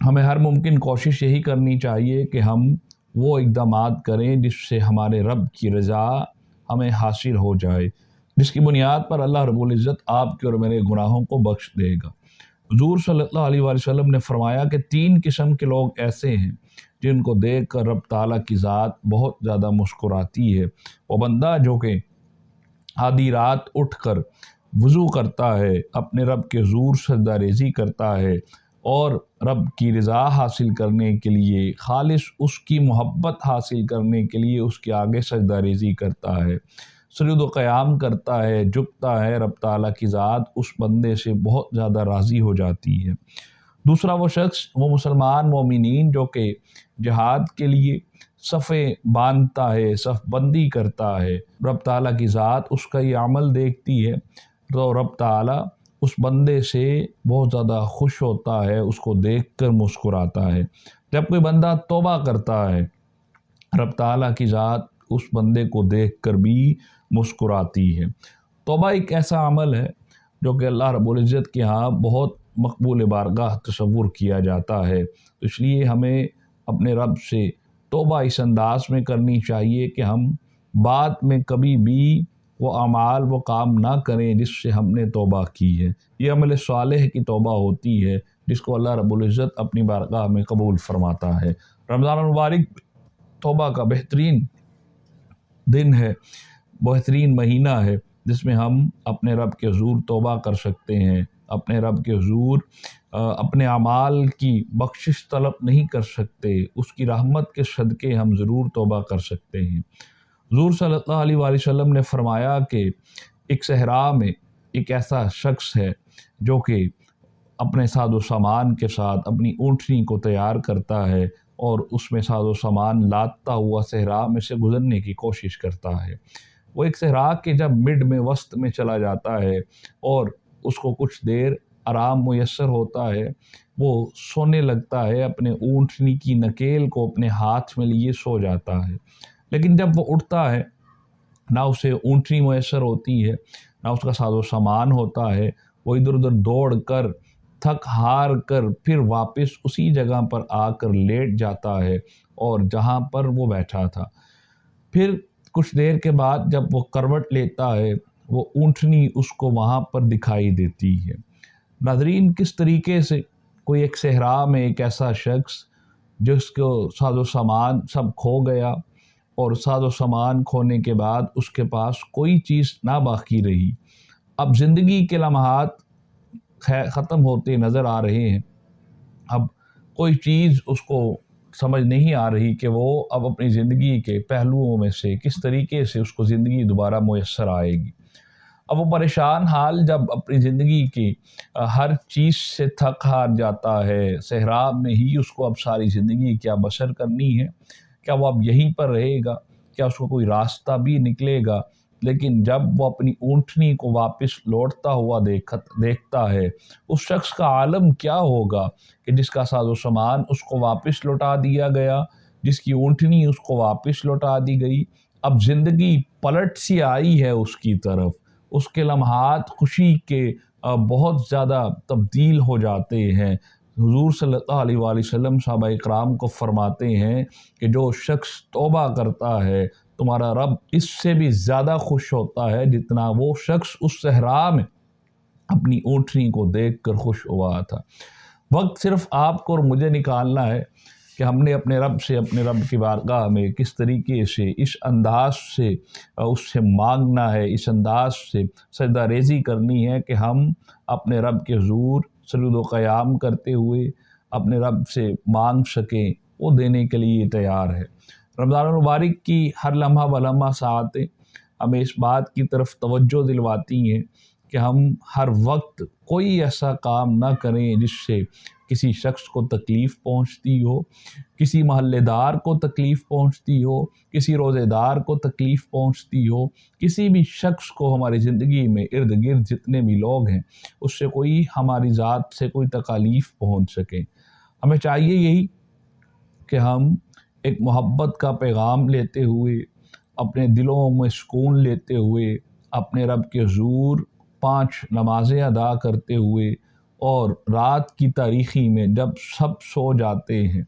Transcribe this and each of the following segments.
ہمیں ہر ممکن کوشش یہی کرنی چاہیے کہ ہم وہ اقدامات کریں جس سے ہمارے رب کی رضا ہمیں حاصل ہو جائے، جس کی بنیاد پر اللہ رب العزت آپ کے اور میرے گناہوں کو بخش دے گا۔ حضور صلی اللہ علیہ وآلہ وسلم نے فرمایا کہ 3 قسم کے لوگ ایسے ہیں جن کو دیکھ کر رب تعالیٰ کی ذات بہت زیادہ مسکراتی ہے۔ وہ بندہ جو کہ آدھی رات اٹھ کر وضو کرتا ہے، اپنے رب کے حضور سجدہ ریزی کرتا ہے اور رب کی رضا حاصل کرنے کے لیے، خالص اس کی محبت حاصل کرنے کے لیے اس کے آگے سجدہ ریزی کرتا ہے، سجود و قیام کرتا ہے، جھکتا ہے، رب تعالیٰ کی ذات اس بندے سے بہت زیادہ راضی ہو جاتی ہے۔ دوسرا وہ شخص، وہ مسلمان مومنین جو کہ جہاد کے لیے صفیں باندھتا ہے، صف بندی کرتا ہے، رب تعالیٰ کی ذات اس کا یہ عمل دیکھتی ہے تو رب تعالیٰ اس بندے سے بہت زیادہ خوش ہوتا ہے، اس کو دیکھ کر مسکراتا ہے۔ جب کوئی بندہ توبہ کرتا ہے، رب تعالیٰ کی ذات اس بندے کو دیکھ کر بھی مسکراتی ہے۔ توبہ ایک ایسا عمل ہے جو کہ اللہ رب العزت کے ہاں بہت مقبول بارگاہ تصور کیا جاتا ہے، تو اس لیے ہمیں اپنے رب سے توبہ اس انداز میں کرنی چاہیے کہ ہم بعد میں کبھی بھی وہ اعمال وہ کام نہ کریں جس سے ہم نے توبہ کی ہے۔ یہ عمل صالح کی توبہ ہوتی ہے جس کو اللہ رب العزت اپنی بارگاہ میں قبول فرماتا ہے۔ رمضان المبارک توبہ کا بہترین دن ہے، بہترین مہینہ ہے جس میں ہم اپنے رب کے حضور توبہ کر سکتے ہیں، اپنے رب کے حضور اپنے اعمال کی بخشش طلب نہیں کر سکتے، اس کی رحمت کے صدقے ہم ضرور توبہ کر سکتے ہیں۔ حضور صلی اللہ علیہ وآلہ وسلم نے فرمایا کہ ایک صحرا میں ایک ایسا شخص ہے جو کہ اپنے ساز و سامان کے ساتھ اپنی اونٹنی کو تیار کرتا ہے اور اس میں ساز و سامان لاتا ہوا صحرا میں سے گزرنے کی کوشش کرتا ہے۔ وہ ایک صحرا کے جب مڈ میں وسط میں چلا جاتا ہے اور اس کو کچھ دیر آرام میسر ہوتا ہے، وہ سونے لگتا ہے، اپنے اونٹنی کی نکیل کو اپنے ہاتھ میں لیے سو جاتا ہے۔ لیکن جب وہ اٹھتا ہے، نہ اسے اونٹنی میسر ہوتی ہے، نہ اس کا ساز و سامان ہوتا ہے، وہ ادھر ادھر دوڑ کر تھک ہار کر پھر واپس اسی جگہ پر آ کر لیٹ جاتا ہے اور جہاں پر وہ بیٹھا تھا۔ پھر کچھ دیر کے بعد جب وہ کروٹ لیتا ہے، وہ اونٹنی اس کو وہاں پر دکھائی دیتی ہے۔ ناظرین، کس طریقے سے کوئی ایک صحرا میں ایک ایسا شخص جس کو ساز و سامان سب کھو گیا اور ساز و سامان کھونے کے بعد اس کے پاس کوئی چیز نہ باقی رہی، اب زندگی کے لمحات ختم ہوتے نظر آ رہے ہیں، اب کوئی چیز اس کو سمجھ نہیں آ رہی کہ وہ اب اپنی زندگی کے پہلوؤں میں سے کس طریقے سے اس کو زندگی دوبارہ میسر آئے گی۔ اب وہ پریشان حال جب اپنی زندگی کی ہر چیز سے تھک ہار جاتا ہے، صحرا میں ہی اس کو اب ساری زندگی کیا بسر کرنی ہے، کیا وہ اب یہیں پر رہے گا، کیا اس کو کوئی راستہ بھی نکلے گا؟ لیکن جب وہ اپنی اونٹنی کو واپس لوٹتا ہوا دیکھتا ہے، اس شخص کا عالم کیا ہوگا کہ جس کا ساز و سامان اس کو واپس لوٹا دیا گیا، جس کی اونٹنی اس کو واپس لوٹا دی گئی، اب زندگی پلٹ سی آئی ہے اس کی طرف، اس کے لمحات خوشی کے بہت زیادہ تبدیل ہو جاتے ہیں۔ حضور صلی اللہ علیہ وآلہ وسلم صحابہ اکرام کو فرماتے ہیں کہ جو شخص توبہ کرتا ہے، تمہارا رب اس سے بھی زیادہ خوش ہوتا ہے جتنا وہ شخص اس صحرا میں اپنی اونٹنی کو دیکھ کر خوش ہوا تھا۔ وقت صرف آپ کو اور مجھے نکالنا ہے کہ ہم نے اپنے رب سے، اپنے رب کی بارگاہ میں کس طریقے سے، اس انداز سے اس سے مانگنا ہے، اس انداز سے سجدہ ریزی کرنی ہے کہ ہم اپنے رب کے حضور سجود و قیام کرتے ہوئے اپنے رب سے مانگ سکیں، وہ دینے کے لیے تیار ہے۔ رمضان المبارک کی ہر لمحہ بلمحہ ساعتیں ہمیں اس بات کی طرف توجہ دلواتی ہیں کہ ہم ہر وقت کوئی ایسا کام نہ کریں جس سے کسی شخص کو تکلیف پہنچتی ہو، کسی محلے دار کو تکلیف پہنچتی ہو، کسی روزے دار کو تکلیف پہنچتی ہو، کسی بھی شخص کو ہماری زندگی میں ارد گرد جتنے بھی لوگ ہیں اس سے کوئی ہماری ذات سے کوئی تکالیف پہنچ سکے۔ ہمیں چاہیے یہی کہ ہم ایک محبت کا پیغام لیتے ہوئے، اپنے دلوں میں سکون لیتے ہوئے، اپنے رب کے حضور 5 نمازیں ادا کرتے ہوئے اور رات کی تاریکی میں جب سب سو جاتے ہیں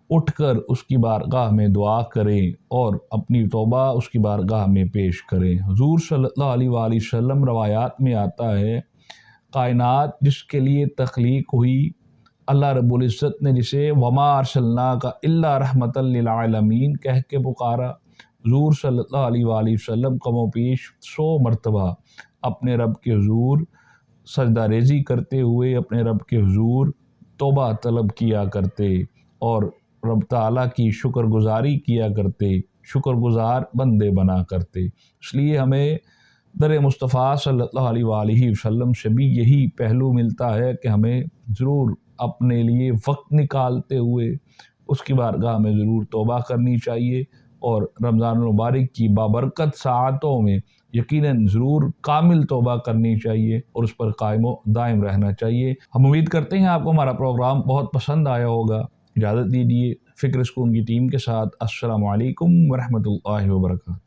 اٹھ کر اس کی بارگاہ میں دعا کریں اور اپنی توبہ اس کی بارگاہ میں پیش کریں۔ حضور صلی اللہ علیہ وآلہ وسلم روایات میں آتا ہے کائنات جس کے لیے تخلیق ہوئی اللہ رب العزت نے جسے وما ارسلناک الا رحمۃ للعالمین کہہ کے پکارا۔ حضور صلی اللہ علیہ وآلہ وسلم کم و بیش 100 مرتبہ اپنے رب کے حضور سجدہ ریزی کرتے ہوئے اپنے رب کے حضور توبہ طلب کیا کرتے اور رب تعالیٰ کی شکر گزاری کیا کرتے، شکر گزار بندے بنا کرتے۔ اس لیے ہمیں در مصطفیٰ صلی اللہ علیہ وآلہ وسلم سے بھی یہی پہلو ملتا ہے کہ ہمیں ضرور اپنے لیے وقت نکالتے ہوئے اس کی بارگاہ میں ضرور توبہ کرنی چاہیے اور رمضان المبارک کی بابرکت ساعتوں میں یقیناً ضرور کامل توبہ کرنی چاہیے اور اس پر قائم و دائم رہنا چاہیے۔ ہم امید کرتے ہیں آپ کو ہمارا پروگرام بہت پسند آیا ہوگا۔ اجازت دیجیے فکر سکون کی ٹیم کے ساتھ السلام علیکم ورحمۃ اللہ وبرکاتہ۔